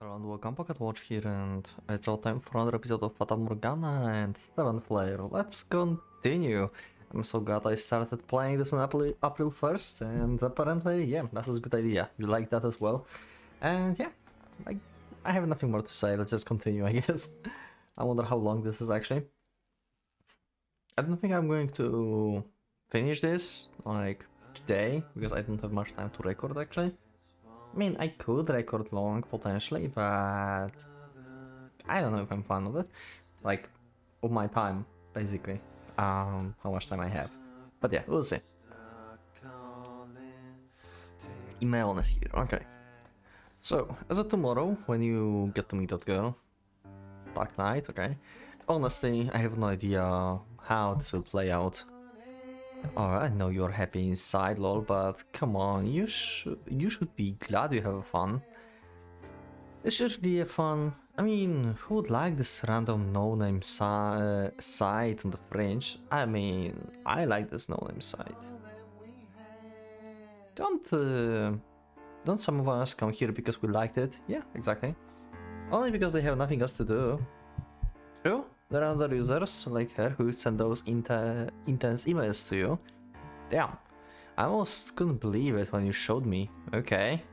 Hello and welcome, PocketWatch here, and it's all time for another episode of Fata Morgana and 7th Lair. Let's continue. I'm so glad I started playing this on April 1st, and apparently, yeah, that was a good idea. You like that as well. And yeah, I have nothing more to say, let's just continue, I guess. I wonder how long this is actually. I don't think I'm going to finish this, like, today, because I don't have much time to record actually. I mean, I could record long, potentially, but I don't know if I'm fine with it. Like, of my time, basically. How much time I have. But yeah, we'll see. Email is here, okay. So, as of tomorrow, when you get to meet that girl, Dark Knight, okay. Honestly, I have no idea how this will play out. Alright, I know you're happy inside, lol, but come on, you should be glad you have fun. It's should be a fun. I mean, who would like this random no-name site on the fringe? I mean, I like this no-name site. Don't some of us come here because we liked it? Yeah, exactly. Only because they have nothing else to do. True, there are other users like her who send those intense emails to you. Damn, I almost couldn't believe it when you showed me. Okay.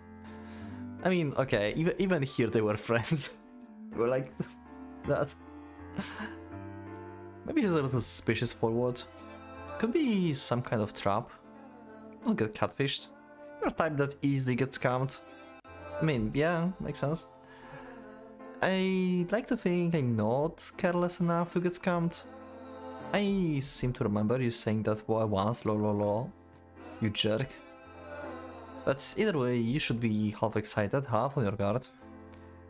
I mean, okay, even here they were friends. They were like that. Maybe just a little suspicious forward. Could be some kind of trap. Don't get catfished. You're a type that easily gets scammed. I mean, yeah, makes sense. I like to think I'm not careless enough to get scammed. I seem to remember you saying that once, lol, you jerk. But either way, you should be half excited, half on your guard.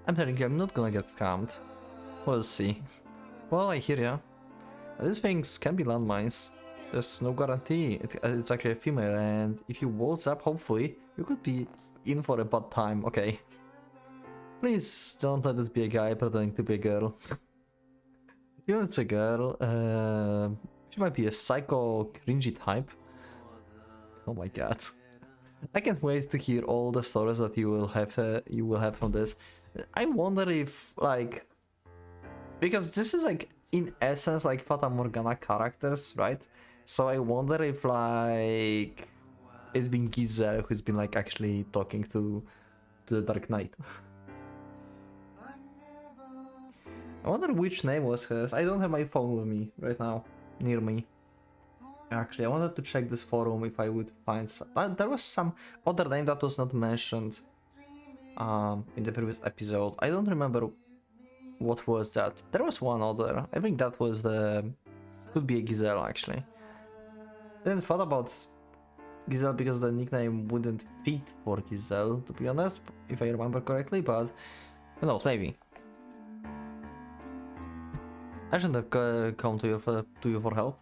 I'm telling you, I'm not gonna get scammed. We'll see. Well, I hear ya. These things can be landmines. There's no guarantee it's actually a female, and if you waltz up, hopefully, you could be in for a bad time, okay? Please don't let this be a guy pretending to be a girl. Even if it's a girl, she might be a psycho cringy type. Oh my god. I can't wait to hear all the stories that you will have from this. I wonder if, like, because this is like in essence like Fata Morgana characters, right? So I wonder if like it's been Giselle who's been like actually talking to the Dark Knight. I wonder which name was hers. I don't have my phone with me right now, near me. Actually, I wanted to check this forum if I would find some. There was some other name that was not mentioned in the previous episode. I don't remember what was that. There was one other. I think that was the... could be a Giselle, actually. Didn't thought about Giselle because the nickname wouldn't fit for Giselle, to be honest, if I remember correctly, but who knows, maybe. I shouldn't have come to you for help.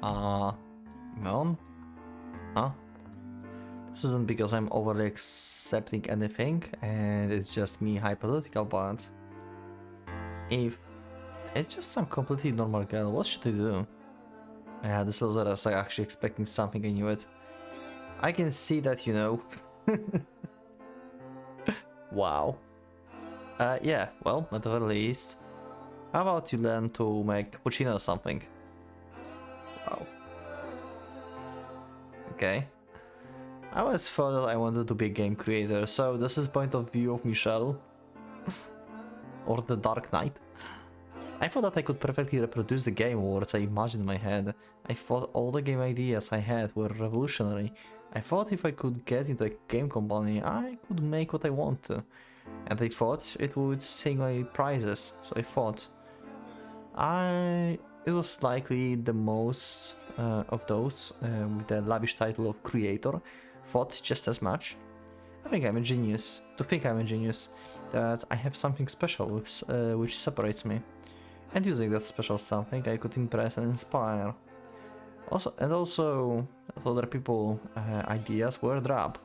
No? Huh? This isn't because I'm overly accepting anything, and it's just me hypothetical, but if it's just some completely normal girl, what should I do? Yeah, this was us actually expecting something, I knew it. I can see that, you know. Wow. Yeah, well, at the very least, how about you learn to make cappuccino or something? Wow. Okay. I always thought that I wanted to be a game creator, so this is point of view of Michelle. Or the Dark Knight. I thought that I could perfectly reproduce the game words I imagined in my head. I thought all the game ideas I had were revolutionary. I thought if I could get into a game company, I could make what I want to. And I thought it would sing my prizes, so I thought. It was likely the most of those with the lavish title of creator thought just as much. I think I'm a genius. To think I'm a genius, that I have something special which separates me. And using that special something, I could impress and inspire. Also, other people ideas were drab.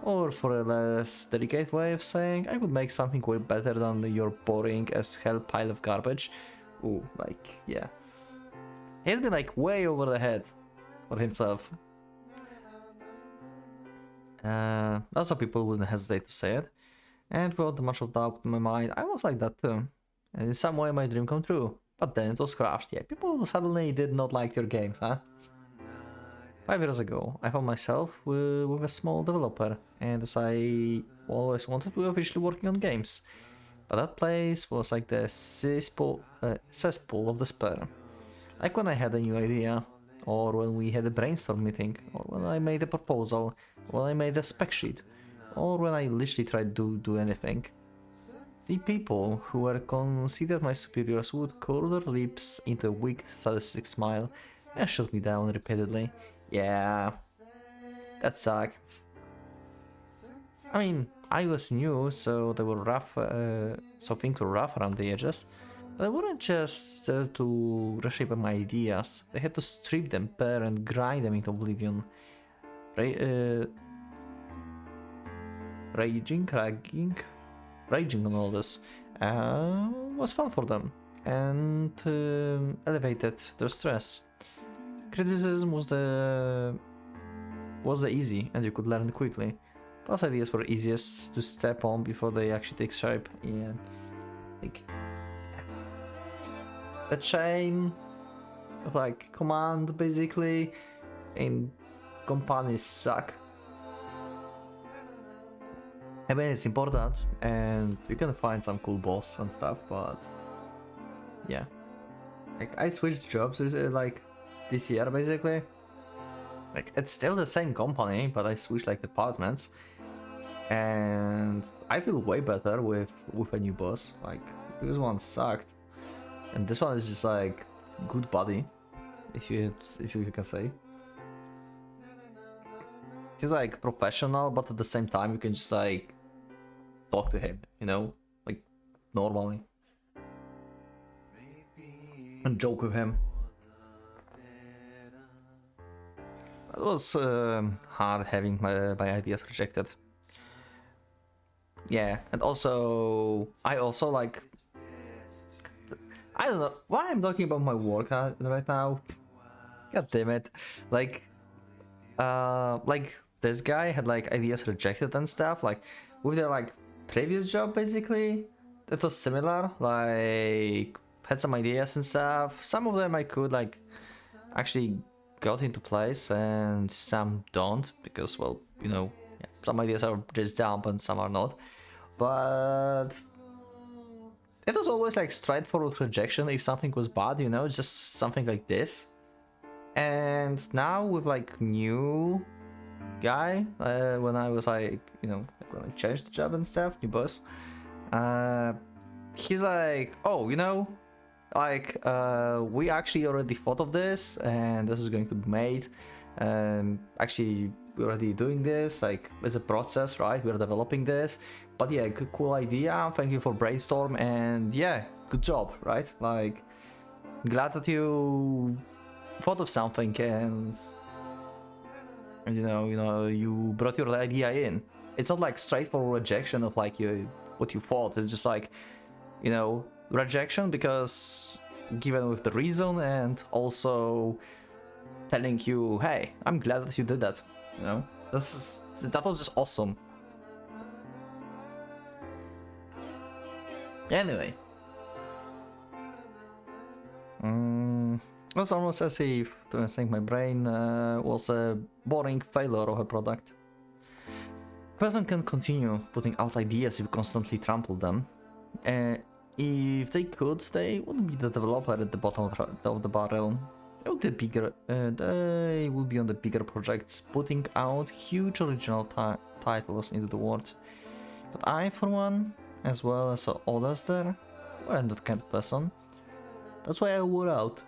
Or for a less delicate way of saying, I would make something way better than your boring as hell pile of garbage. Ooh, like, yeah. He'd be like way over the head for himself. Also, people wouldn't hesitate to say it. And without much of doubt in my mind, I was like that too. And in some way my dream come true. But then it was crushed. Yeah, people suddenly did not like your games, huh? 5 years ago, I found myself with a small developer, and as I always wanted, we were officially working on games. But that place was like the cesspool of despair. Like when I had a new idea, or when we had a brainstorm meeting, or when I made a proposal, or when I made a spec sheet, or when I literally tried to do anything. The people who were considered my superiors would curl their lips into a weak, sadistic smile and shoot me down repeatedly. Yeah, that sucked. I mean, I was new, so they were rough, so things were rough around the edges. But they weren't just there to reshape my ideas. They had to strip them bare and grind them into oblivion. Raging on all this was fun for them and elevated their stress. Criticism was the easy and you could learn quickly. Plus ideas were easiest to step on before they actually take shape. Yeah, like the chain of like command basically in companies suck. I mean, it's important and you can find some cool boss and stuff, but yeah, like I switched jobs like this year basically. Like it's still the same company, but I switched like departments, and I feel way better with a new boss. Like this one sucked, and this one is just like good buddy, if you can say. He's like professional, but at the same time you can just like talk to him, you know, like normally, and joke with him. It was hard having my ideas rejected. Yeah, and also I also like, I don't know why I'm talking about my work right now. God damn it! Like this guy had like ideas rejected and stuff. Like with their like previous job, basically, it was similar. Like had some ideas and stuff. Some of them I could like actually got into place, and some don't because, well, you know, yeah, some ideas are just dumb and some are not. But it was always like straightforward rejection if something was bad, you know, just something like this. And now with like new guy, when I was like, you know, when I changed the job and stuff, new boss, he's like, oh, you know, like we actually already thought of this and this is going to be made. Actually, we're already doing this, like it's a process, right? We're developing this, but yeah, cool idea, thank you for brainstorm, and yeah, good job, right? Like glad that you thought of something and you know you brought your idea in. It's not like straightforward rejection of like what you thought. It's just like, you know, rejection because given with the reason, and also telling you, hey, I'm glad that you did that, you know. That was just awesome. Anyway, it was almost as if, to think my brain was a boring failure of a product. A person can continue putting out ideas if you constantly trample them. If they could, they wouldn't be the developer at the bottom of the barrel. They would be bigger. They would be on the bigger projects, putting out huge original titles into the world. But I, for one, as well as others there, weren't that kind of person. That's why I wore out.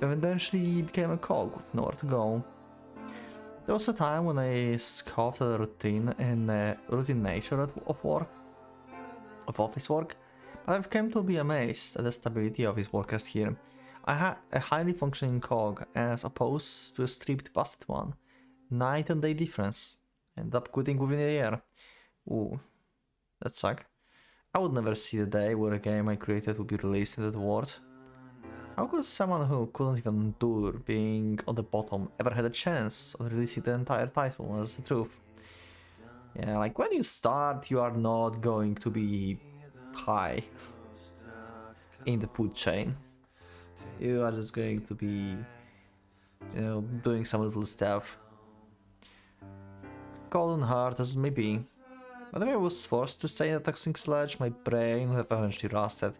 I eventually became a cog with nowhere to go. There was a time when I scoffed at the routine and routine nature of office work, but I've come to be amazed at the stability of his workers here. I had a highly functioning cog as opposed to a stripped, busted one. Night and day difference. Ended up quitting within a year. Ooh, that sucked. I would never see the day where a game I created would be released into the world. How could someone who couldn't even endure being on the bottom ever had a chance of releasing the entire title? That's the truth. Yeah, like when you start, you are not going to be high in the food chain. You are just going to be, you know, doing some little stuff. Cold and hard as maybe. But if I was forced to stay in a toxic sludge, my brain would have eventually rusted.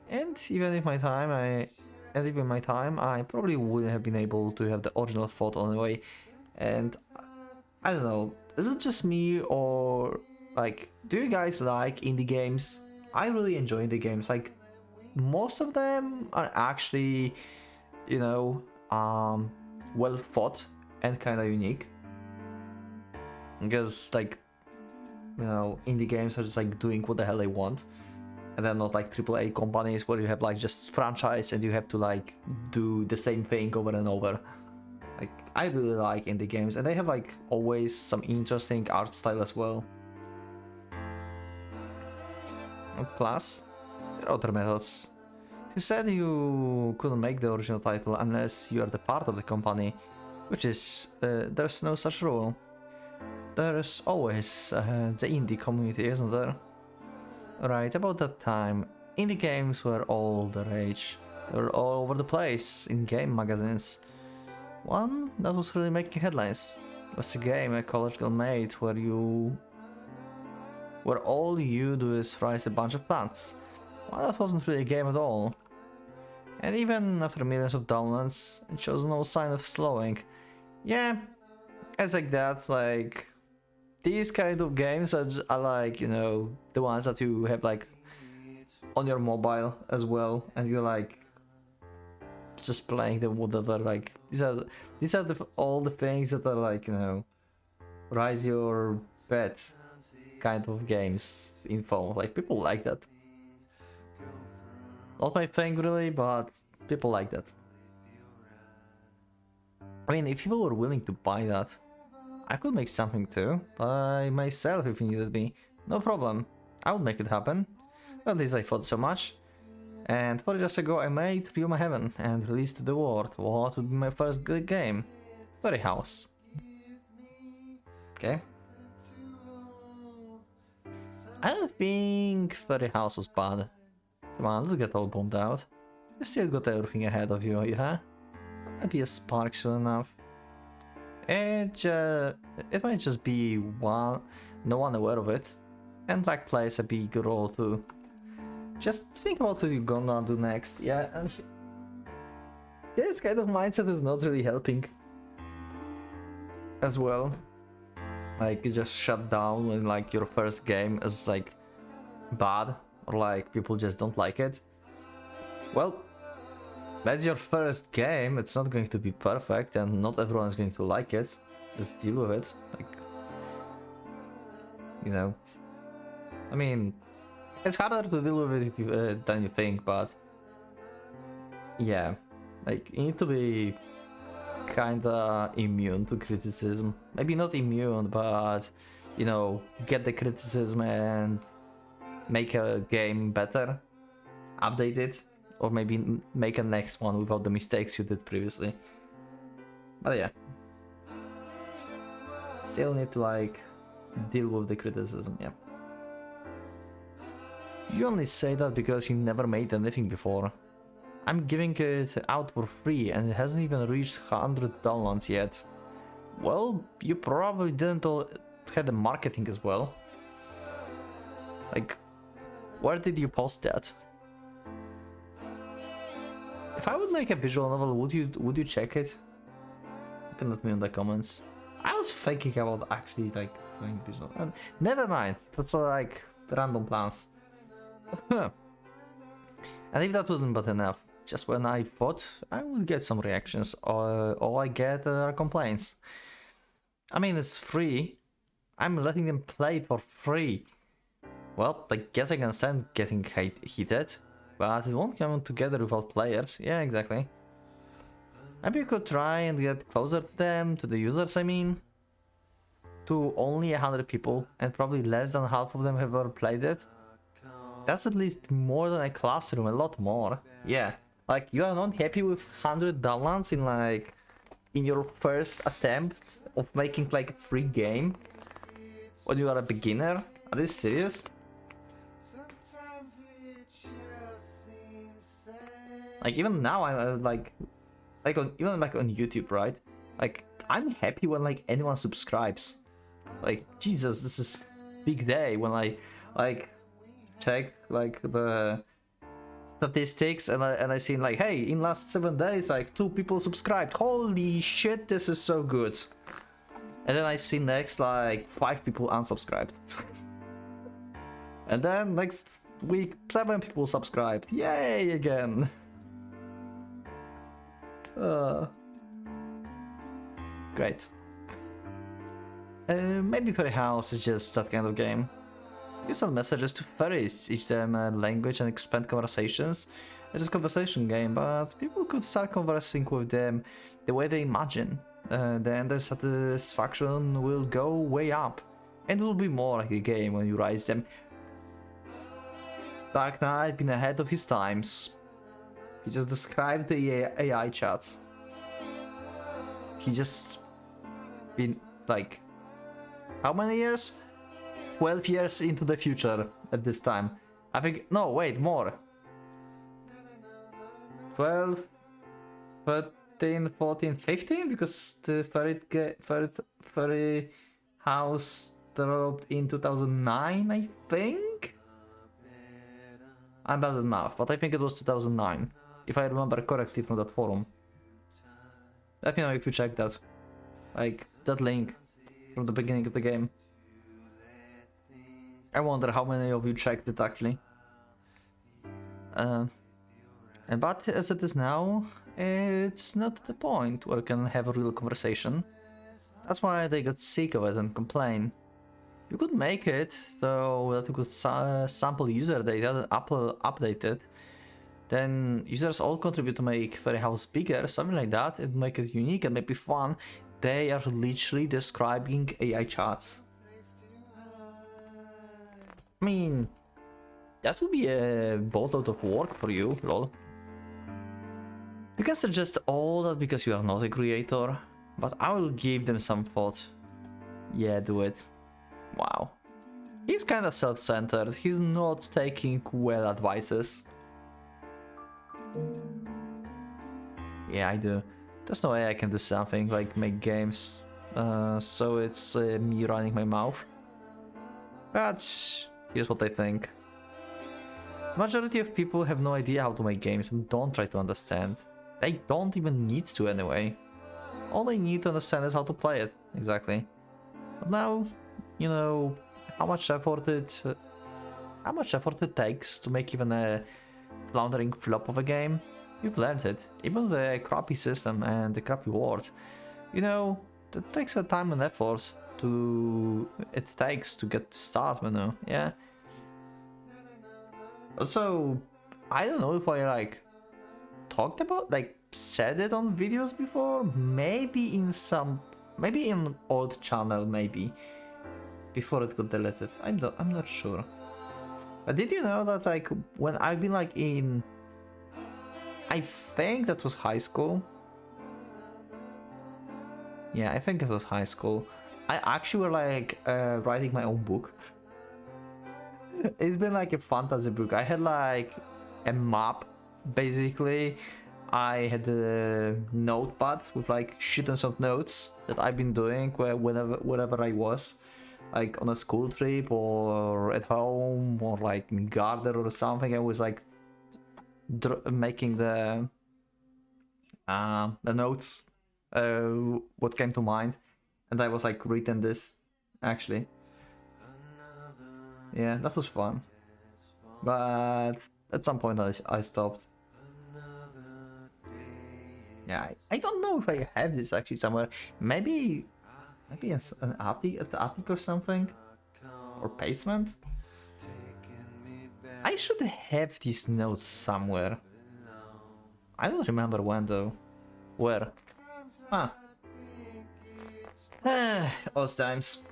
And even if my time I probably wouldn't have been able to have the original thought anyway. And I don't know, is it just me, or like, do you guys like indie games? I really enjoy indie games. Like, most of them are actually, you know, well thought and kind of unique. Because, like, you know, indie games are just like doing what the hell they want, and they're not like AAA companies where you have like just franchise and you have to like do the same thing over and over. Like, I really like indie games, and they have like always some interesting art style as well. And plus, there are other methods. You said you couldn't make the original title unless you are the part of the company, which is, there's no such rule. There's always the indie community, isn't there? Right, about that time, indie games were all the rage. They were all over the place in game magazines. One that was really making headlines was a game a college girl made where all you do is raise a bunch of plants. Well, that wasn't really a game at all. And even after millions of downloads, it shows no sign of slowing. Yeah, it's like that, like, these kind of games are like, you know, the ones that you have like on your mobile as well, and you're like just playing them, whatever. Like, these are all the things that are like, you know, rise your pet kind of games in phone. Like, people like that. Not my thing really, but people like that. I mean, if people were willing to buy that, I could make something too, by myself if you needed me. No problem. I would make it happen. At least I thought so much. And 4 years ago I made Ryuma Heaven and released to the world what would be my first good game. Fairy House. Okay. I don't think Fairy House was bad. Come on, don't get all bummed out. You still got everything ahead of you, huh? Maybe a spark soon enough. It might just be no one aware of it, and luck plays a big role too. Just think about what you're gonna do next, yeah, and this kind of mindset is not really helping as well. Like, you just shut down when like your first game is like bad, or like people just don't like it. Well, that's your first game, it's not going to be perfect and not everyone is going to like it. Just deal with it, like, you know. I mean, it's harder to deal with it than you think, but yeah, like, you need to be kinda immune to criticism. Maybe not immune, but, you know, get the criticism and make a game better, update it, or maybe make a next one without the mistakes you did previously. But yeah, still need to like deal with the criticism, yeah. You only say that because you never made anything before. I'm giving it out for free and it hasn't even reached 100 downloads yet. Well, you probably didn't have the marketing as well. Like, where did you post that? If I would make a visual novel, would you check it? You can let me know in the comments. I was thinking about actually like doing visual. Never mind. That's like random plans. And if that wasn't bad enough, just when I thought I would get some reactions, all I get are complaints. I mean, it's free. I'm letting them play it for free. Well, I guess I can stand getting heated, but it won't come together without players. Yeah, exactly. Maybe you could try and get closer to them, to the users, I mean. To only 100 people, and probably less than half of them have ever played it. That's at least more than a classroom, a lot more. Yeah, like, you are not happy with 100 downloads in your first attempt of making like a free game? when you are a beginner? Are you serious? Like even now I'm even like on YouTube, right? Like I'm happy when like anyone subscribes. Like Jesus, this is big day when I like check like the statistics and I see like, hey, in last 7 days like 2 people subscribed. Holy shit, this is so good. And then I see next like 5 people unsubscribed. And then next week 7 people subscribed. Yay again. Great. Maybe Fairy House is just that kind of game. You send messages to fairies, teach them a language and expand conversations. It's a conversation game, but people could start conversing with them the way they imagine. Then their satisfaction will go way up, and it will be more like a game when you raise them. Dark Knight been ahead of his times. He just described the AI chats. He just been like, how many years? 12 years into the future at this time. I think, no, wait, more. 12, 13, 14, 15? Because the fairy house developed in 2009, I think? I'm bad at math, but I think it was 2009. If I remember correctly from that forum. Let me know if you check that. Like, that link from the beginning of the game. I wonder how many of you checked it actually. But as it is now, it's not the point where you can have a real conversation. That's why they got sick of it and complain. You could make it so that you could sample user data and update it. Then users all contribute to make Fairy House bigger, something like that, and make it unique and maybe fun. They are literally describing AI chats. I mean, that would be a boatload of work for you, lol. You can suggest all that because you are not a creator, but I will give them some thought. Yeah, do it. Wow. He's kinda self-centered, he's not taking well advices. Yeah, I do. There's no way I can do something like make games, so it's me running my mouth. But here's what I think. The majority of people have no idea how to make games and don't try to understand. They don't even need to anyway. All they need to understand is how to play it, exactly. But now, you know how much effort it takes to make even a floundering flop of a game. You've learned it, even with a crappy system and a crappy world. You know, that takes a time and effort it takes to get to start menu, yeah. Also, I don't know if I like talked about, like said it on videos before, maybe in old channel, maybe before it got deleted. I'm not sure. But did you know that like when I've been like in, I think that was high school. Yeah, I think it was high school. I actually were like writing my own book. It's been like a fantasy book. I had like a map, basically. I had a notepad with like shitons of notes that I've been doing wherever I was, like on a school trip or at home or like in garden or something. I was like making the notes, what came to mind, and I was like written this actually. Yeah, that was fun, but at some point I stopped. Yeah, I don't know if I have this actually somewhere. Maybe an attic or something, or basement. I should have these notes somewhere. I don't remember when though. Where? Ah. Old times.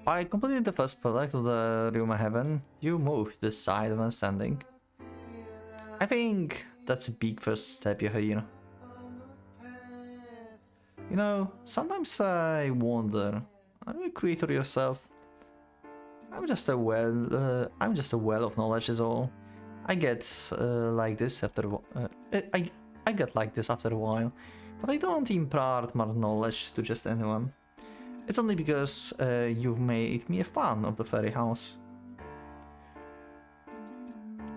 By completing the first product of the Room of Heaven, you move this side of understanding. You I think that's a big first step here. You You know, sometimes I wonder, are you a creator yourself? I'm just a well of knowledge is all. I get like this after I get like this after a while, but I don't impart my knowledge to just anyone. It's only because you've made me a fan of the fairy house.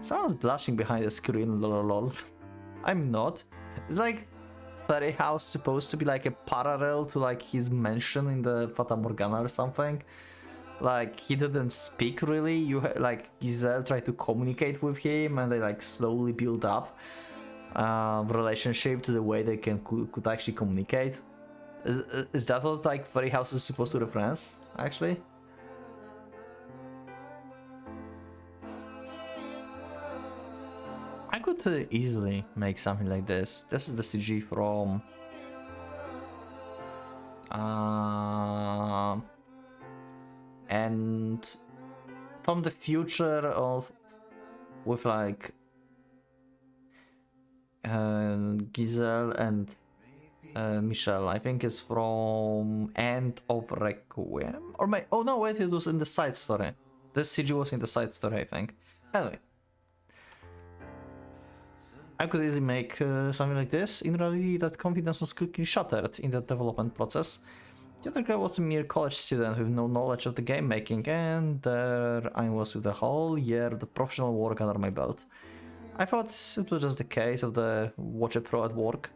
Someone's blushing behind the screen, lol. I'm not. It's like fairy house supposed to be like a parallel to like his mansion in the Fata Morgana or something. Like he didn't speak really. Like Giselle tried to communicate with him, and they like slowly build up relationship to the way they could actually communicate. Is that what like fairy house is supposed to reference actually? I could easily make something like this. This is the CG from and from the future of with like Giselle and Michelle. I think it's from End of Requiem, or oh no, wait, it was in the side story. This CG was in the side story, I think. Anyway, I could easily make something like this. In reality, that confidence was quickly shattered in the development process. The other guy was a mere college student with no knowledge of the game making, and there I was with a whole year of the professional work under my belt. I thought it was just the case of the Watch It Pro at work,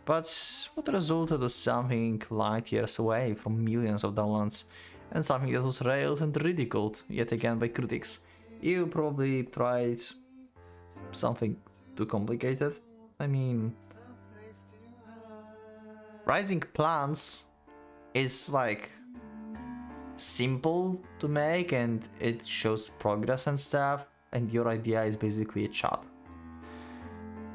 but what resulted was something light years away from millions of downloads, and something that was railed and ridiculed yet again by critics. You probably tried something too complicated. I mean, Rising Plants is like simple to make and it shows progress and stuff, and your idea is basically a chat.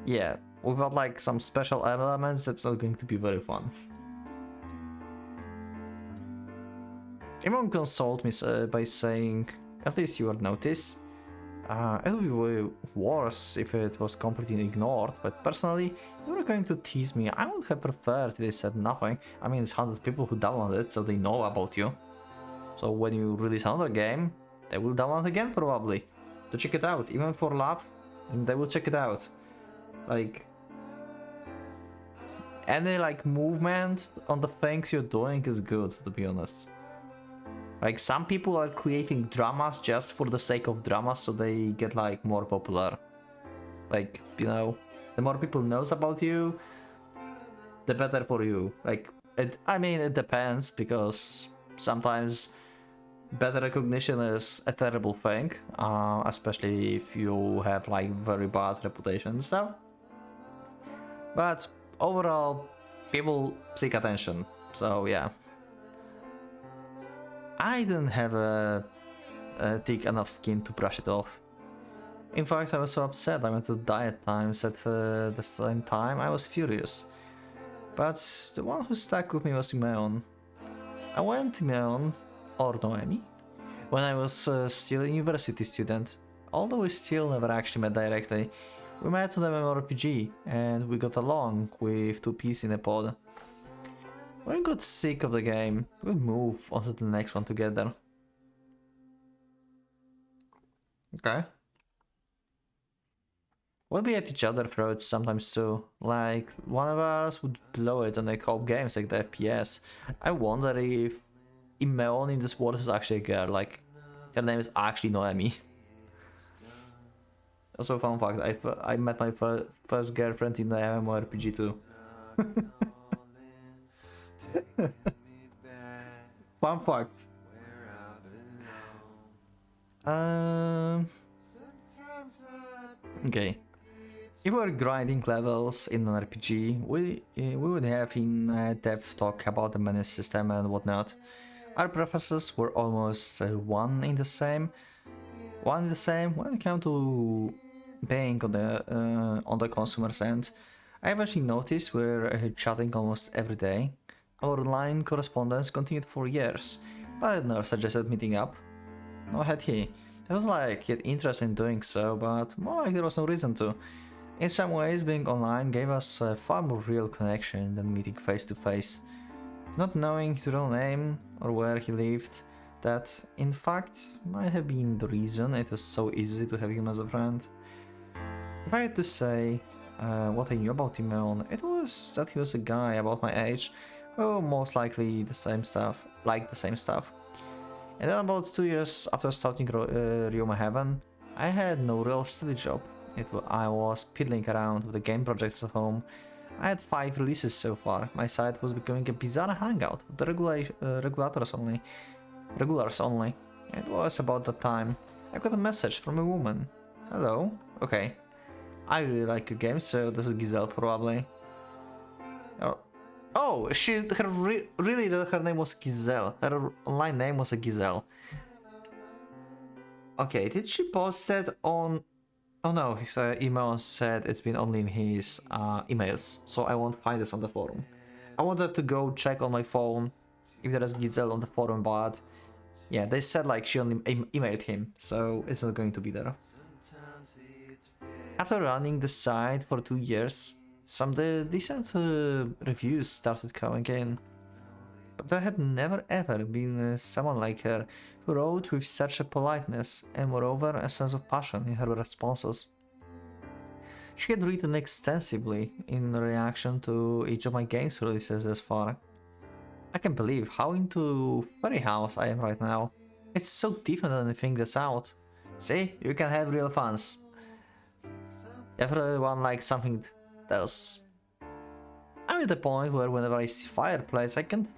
Yeah, without like some special elements, that's not going to be very fun. Everyone consoled me by saying, at least you would notice. It would be way worse if it was completely ignored, but personally, if you were going to tease me, I would have preferred if they said nothing. I mean, it's 100 people who downloaded it, so they know about you. So when you release another game, they will download again probably, to check it out, even for love, and they will check it out. Like, any like movement on the things you're doing is good, to be honest. Like, some people are creating dramas just for the sake of dramas, so they get like more popular. Like, you know, the more people knows about you, the better for you. Like, I mean, it depends, because sometimes better recognition is a terrible thing, especially if you have like very bad reputation and stuff. But overall, people seek attention, so yeah. I didn't have a thick enough skin to brush it off. In fact, I was so upset I went to die at times. At the same time, I was furious. But the one who stuck with me was Imeon. I went to Imeon, or Noemi, when I was still a university student. Although we still never actually met directly, we met on the MMORPG, and we got along with two peas in a pod. When we got sick of the game, we moved on to the next one together. Okay. We'll be at each other's throats sometimes too. Like, one of us would blow it on the co-op games like the FPS. I wonder if Imeon in this world is actually a girl, like, her name is actually Noemi. Also, fun fact, I met my first girlfriend in the MMORPG too. Fun fact. Okay. If we were grinding levels in an RPG, we would have in depth talk about the menu system and whatnot. Our preferences were almost one in the same when it came to being on the consumer's end. I eventually noticed we're chatting almost every day. Our line correspondence continued for years, but I never suggested meeting up. Nor had he. I was like, he had interest in doing so, but more like there was no reason to. In some ways, being online gave us a far more real connection than meeting face to face. Not knowing his real name or where he lived, that in fact might have been the reason it was so easy to have him as a friend. If I had to say what I knew about Timon, it was that he was a guy about my age who most likely liked the same stuff. And then about 2 years after starting Ryoma Heaven, I had no real steady job. I was piddling around with the game projects at home. I had 5 releases so far. My site was becoming a bizarre hangout with the regulars only. It was about that time I got a message from a woman. Hello. Okay. I really like your game, so this is Giselle probably. Oh, really her name was Giselle. Her online name was a Giselle. Okay, did she post that on... Oh no, his email said it's been only in his emails, so I won't find this on the forum. I wanted to go check on my phone if there is Giselle on the forum, but yeah, they said like she only emailed him, so it's not going to be there. After running the site for 2 years, some decent reviews started coming in. But there had never ever been someone like her who wrote with such a politeness and moreover a sense of passion in her responses. She had written extensively in reaction to each of my games releases thus far. I can't believe how into Fairy House I am right now. It's so different than anything that's out. See, you can have real fans. Everyone likes something else. I'm at the point where whenever I see Fireplace, I can't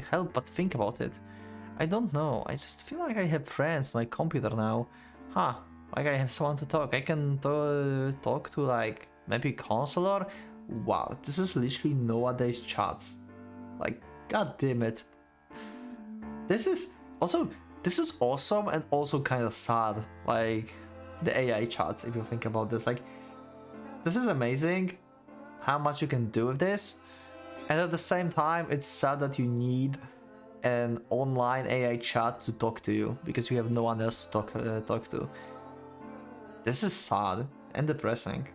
help but think about it. I don't know, I just feel like I have friends on my computer now. Like I have someone to talk. I can talk to like maybe counselor. Wow, this is literally nowadays chats. Like, god damn it. This is awesome and also kind of sad. Like the AI chats, if you think about this. Like, this is amazing how much you can do with this, and at the same time it's sad that you need an online AI chat to talk to you because you have no one else to talk to. This is sad and depressing.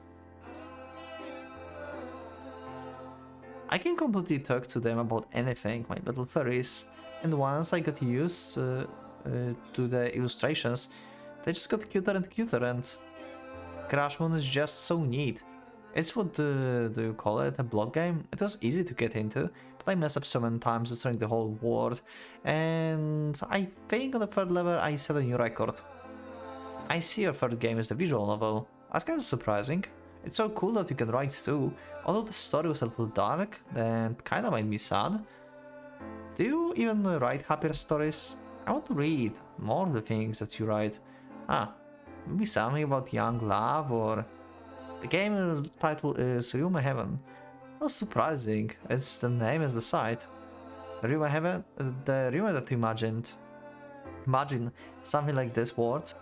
I can completely talk to them about anything, my little fairies, and once I got used to the illustrations, they just got cuter and cuter, and Crash Moon is just so neat. It's what do you call it, a block game? It was easy to get into, but I messed up so many times destroying the whole world, and I think on the 3rd level I set a new record. I see your 3rd game is the visual novel. That's kind of surprising. It's so cool that you can write too, although the story was a little dark and kinda made me sad. Do you even write happier stories? I want to read more of the things that you write. Maybe something about young love, or... The game title is Ryoma Heaven. How surprising, it's the name as the site. Ryoma Heaven, the Ryoma that you imagined. Imagine something like this world.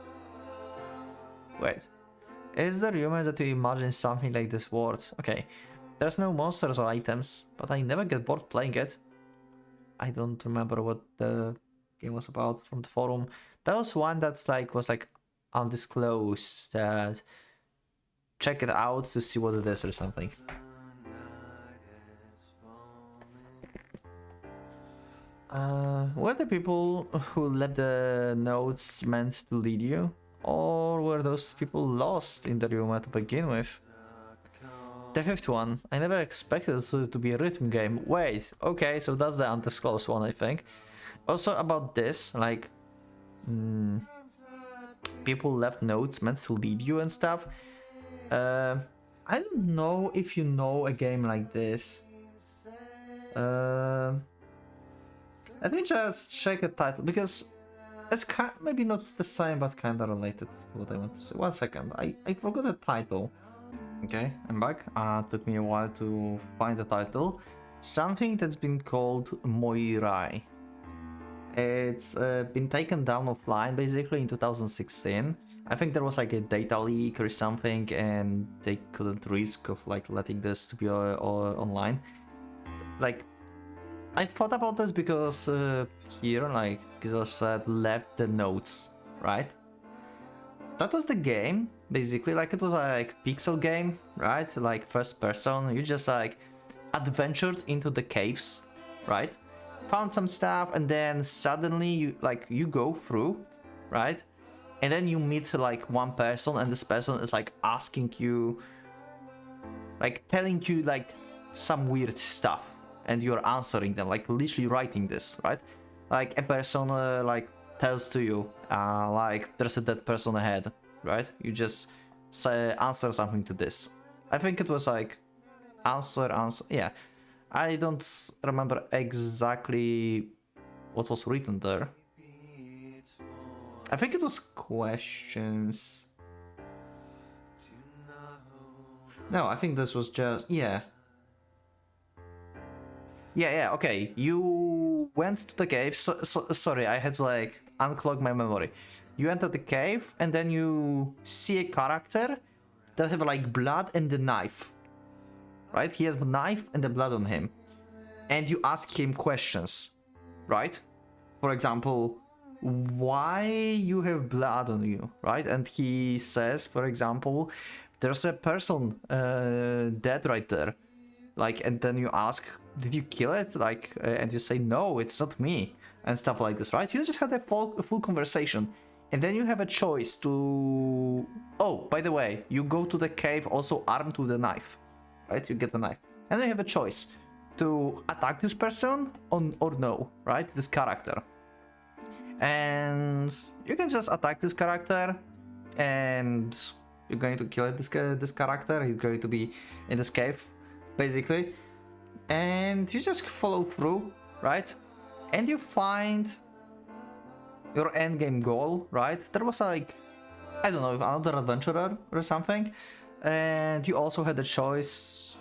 Wait, is the Ryoma that you imagine something like this world? Okay, there's no monsters or items, but I never get bored playing it. I don't remember what the game was about from the forum. There was one that was undisclosed, that check it out to see what it is or something. Were the people who left the notes meant to lead you? Or were those people lost in the room to begin with? The 5th one. I never expected it to be a rhythm game. Wait, okay, so that's the undisclosed one, I think. Also about this, like... people left notes meant to lead you and stuff. I don't know if you know a game like this. Let me just check a title, because it's maybe not the same, but kind of related to what I want to say. 1 second, I forgot the title. Okay, I'm back. Took me a while to find the title. Something that's been called Moirai. It's been taken down offline basically in 2016. I think there was like a data leak or something, and they couldn't risk of like letting this to be online. Like, I thought about this because here, like Jesus said, left the notes, right? That was the game basically. Like, it was like pixel game, right? Like first person. You just like adventured into the caves, right? Found some stuff, and then suddenly you go through, right? And then you meet like one person, and this person is like asking you, like telling you like some weird stuff, and you're answering them, like literally writing this, right? Like a person like tells to you, like there's a dead person ahead, right? You just say answer something to this. I think it was like answer. Yeah, I don't remember exactly what was written there. I think it was questions. No, I think this was just, yeah. Yeah, okay. You went to the cave. Sorry, I had to like unclog my memory. You enter the cave, and then you see a character that have like blood and the knife. Right? He has a knife and the blood on him. And you ask him questions. Right? For example, why you have blood on you, right? And he says, for example, there's a person dead right there. Like, and then you ask, did you kill it? Like, and you say, no, it's not me, and stuff like this, right? You just had a full conversation, and then you have a choice to. Oh, by the way, you go to the cave also armed with a knife, right? You get a knife, and then you have a choice to attack this person or no, right? This character, and you can just attack this character, and you're going to kill this character. He's going to be in this cave, basically, and you just follow through, right? And you find your endgame goal, right? There was like, I don't know, another adventurer or something, and you also had the choice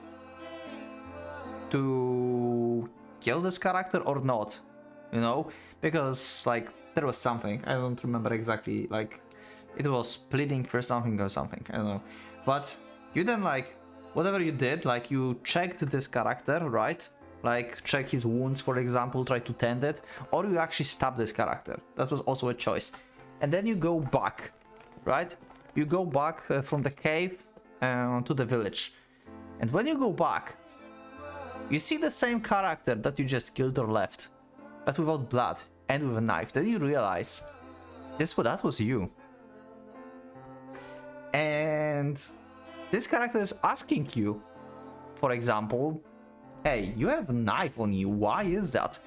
to kill this character or not, you know, because like there was something, I don't remember exactly, like it was pleading for something or something, I don't know, but you then like whatever you did, like you checked this character, right? Like check his wounds, for example, try to tend it, or you actually stab this character. That was also a choice. And then you go back, right? You go back from the cave to the village. And when you go back, you see the same character that you just killed or left, but without blood and with a knife. Then you realize that was you. And this character is asking you, for example, hey, you have a knife on you, why is that?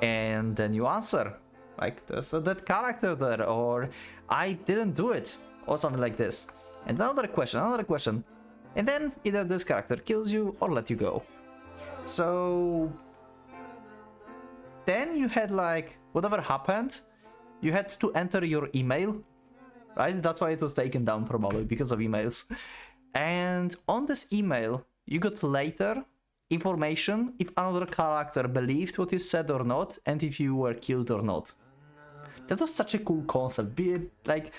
And then you answer, like, there's a dead character there, or I didn't do it, or something like this. And another question, and then either this character kills you or let you go. So then you had like, whatever happened, you had to enter your email, right? That's why it was taken down, probably, because of emails. And on this email, you got later information if another character believed what you said or not, and if you were killed or not. That was such a cool concept. Be it like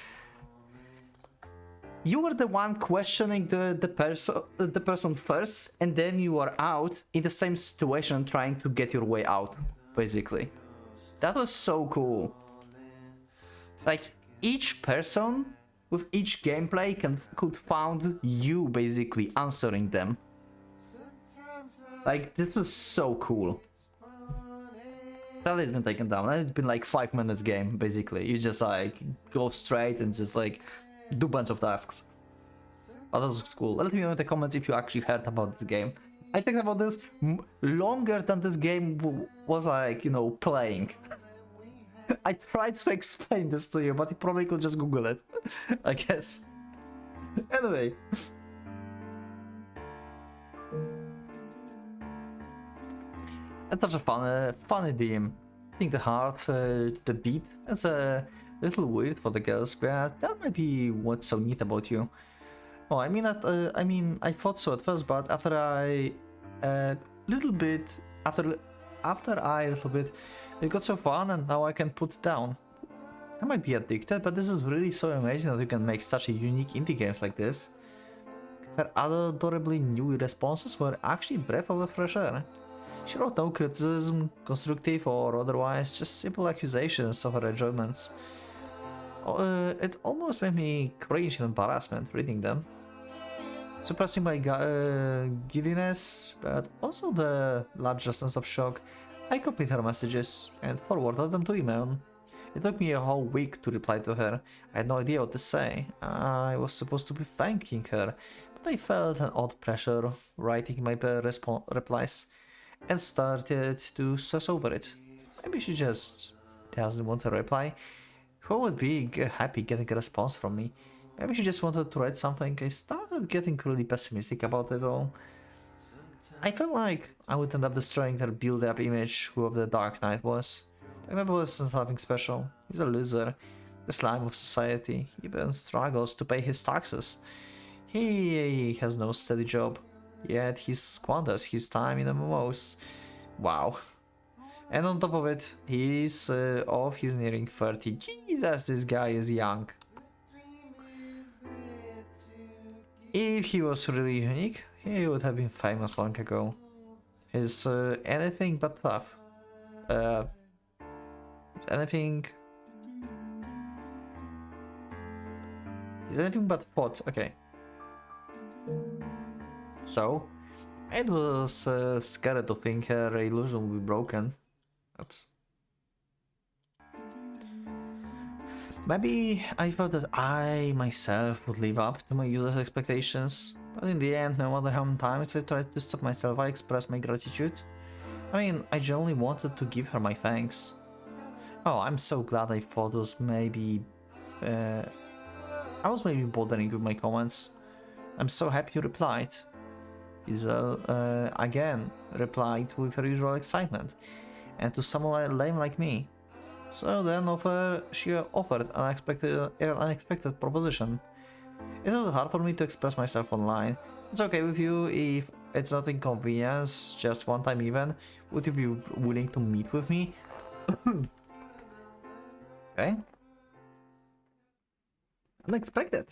you were the one questioning the person first, and then you are out in the same situation trying to get your way out, basically. That was so cool. Like each person with each gameplay could found you basically answering them. Like, this is so cool. That has been taken down, and it's been like 5 minutes game, basically. You just like go straight and just like do a bunch of tasks. But that was cool. Let me know in the comments if you actually heard about this game. I think about this longer than this game was like, you know, playing. I tried to explain this to you, but you probably could just Google it, I guess. Anyway. It's such a funny theme. I think the heart, the beat is a little weird for the girls, but that might be what's so neat about you. Oh, I mean that. I thought so at first, but after I it got so fun, and now I can put it down. I might be addicted, but this is really so amazing that you can make such a unique indie games like this. Her adorably new responses were actually breath of fresh air. She wrote no criticism, constructive or otherwise, just simple accusations of her enjoyments. It almost made me cringe in embarrassment reading them. Suppressing my giddiness, but also the larger sense of shock, I copied her messages and forwarded them to email. It took me a whole week to reply to her. I had no idea what to say. I was supposed to be thanking her, but I felt an odd pressure writing my replies and started to stress over it. Maybe she just doesn't want a reply. Who would be happy getting a response from me? Maybe she just wanted to write something. I started getting really pessimistic about it all. I felt like I would end up destroying her build-up image who the Dark Knight was. Dark Knight was nothing special. He's a loser, the slime of society. He even struggles to pay his taxes. He has no steady job, yet he squanders his time in MMOs. Wow. And on top of it, he's nearing 30. Jesus, this guy is young. If he was really unique, he would have been famous long ago. He's anything but tough. Anything... He's anything but hot, okay. So, I was scared to think her illusion would be broken. Oops. Maybe I thought that I myself would live up to my users' expectations, but in the end, no matter how many times I tried to stop myself, I expressed my gratitude. I mean, I genuinely wanted to give her my thanks. Oh, I'm so glad I thought was maybe... I was maybe bothering with my comments. I'm so happy you replied. Isel, again, replied with her usual excitement, and to someone lame like me. So then she offered an unexpected proposition. It was hard for me to express myself online. It's okay with you if it's not inconvenience, just one time even. Would you be willing to meet with me? Okay. Unexpected.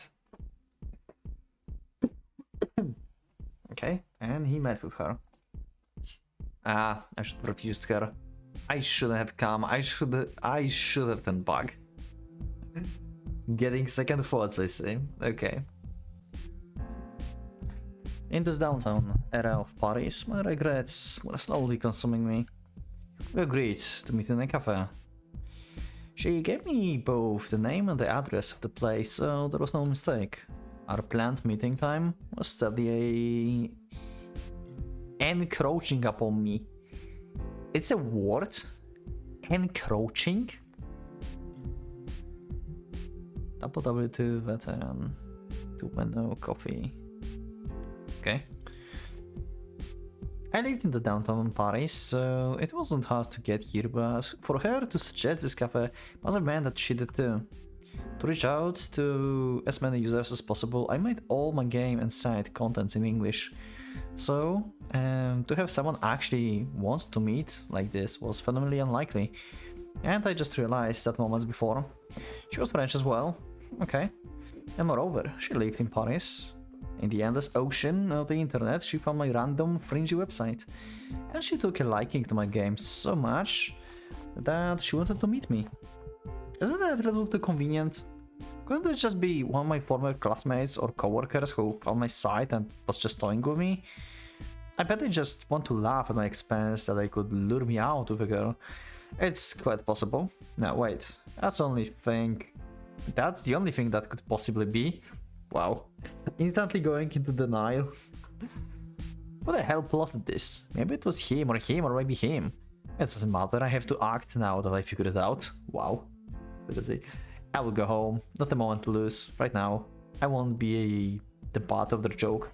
Okay, and he met with her. Ah, I should have refused her. I shouldn't have come. I should have done bug. Getting second thoughts, I see. Okay. In this downtown area of Paris, my regrets were slowly consuming me. We agreed to meet in a cafe. She gave me both the name and the address of the place, so there was no mistake. Our planned meeting time was steadily encroaching upon me. It's a word? Encroaching? W2 veteran 2.0 coffee. Okay. I lived in the downtown Paris, so it wasn't hard to get here, but for her to suggest this cafe must have meant that she did too. To reach out to as many users as possible, I made all my game and site contents in English. So, to have someone actually want to meet like this was phenomenally unlikely. And I just realized that moments before. She was French as well. Okay. And moreover, she lived in Paris. In the endless ocean of the internet, she found my random fringy website. And she took a liking to my game so much that she wanted to meet me. Isn't that a little too convenient? Couldn't it just be one of my former classmates or coworkers who found my site and was just toying with me? I bet they just want to laugh at my expense that they could lure me out with a girl. It's quite possible. No, wait, that's the only thing that could possibly be. Wow. Instantly going into denial. Who the hell plotted this? Maybe it was him or maybe him. It doesn't matter, I have to act now that I figured it out. Wow. Let's see. I will go home, not a moment to lose. Right now, I won't be the part of the joke.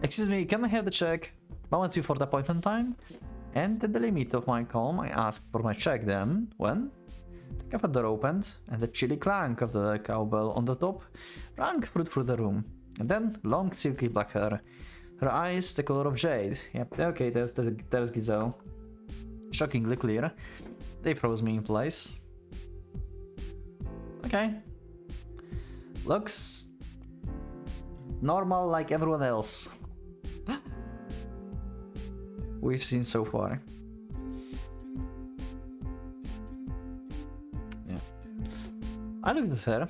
Excuse me, can I have the check? Moments before the appointment time? And at the limit of my calm, I asked for my check then, when? The cafe door opened, and the chilly clank of the cowbell on the top rang through the room. And then, long silky black hair. Her eyes the color of jade. Yep, okay, there's Gizelle. Shockingly clear. They froze me in place. Okay. Looks normal like everyone else we've seen so far. Yeah. I looked at her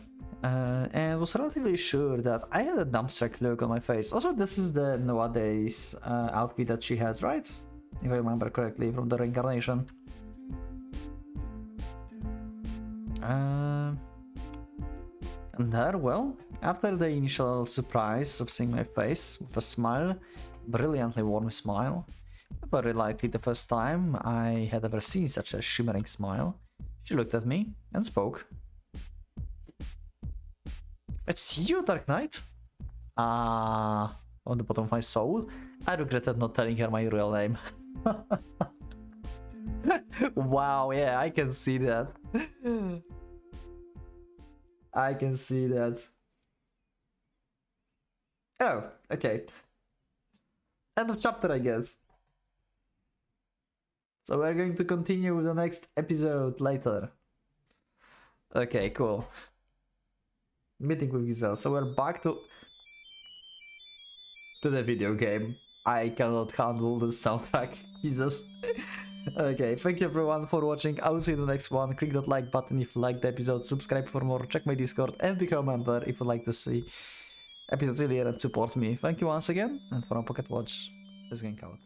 and was relatively sure that I had a dumbstruck look on my face. Also, this is the nowadays outfit that she has, right? If I remember correctly from the reincarnation. And there, well, after the initial surprise of seeing my face with a smile, brilliantly warm smile, very likely the first time I had ever seen such a shimmering smile, she looked at me and spoke. It's you, Dark Knight? On the bottom of my soul, I regretted not telling her my real name. Wow, yeah, I can see that. I can see that. Oh, okay. End of chapter, I guess. So we're going to continue with the next episode later. Okay, cool. Meeting with Giselle. So we're back to the video game. I cannot handle the soundtrack. Jesus. Okay, thank you everyone for watching. I will see you in the next one. Click that like button if you liked the episode, subscribe for more, check my Discord, and become a member if you'd like to see episodes earlier and support me. Thank you once again, and from Pocket Watch, is going out.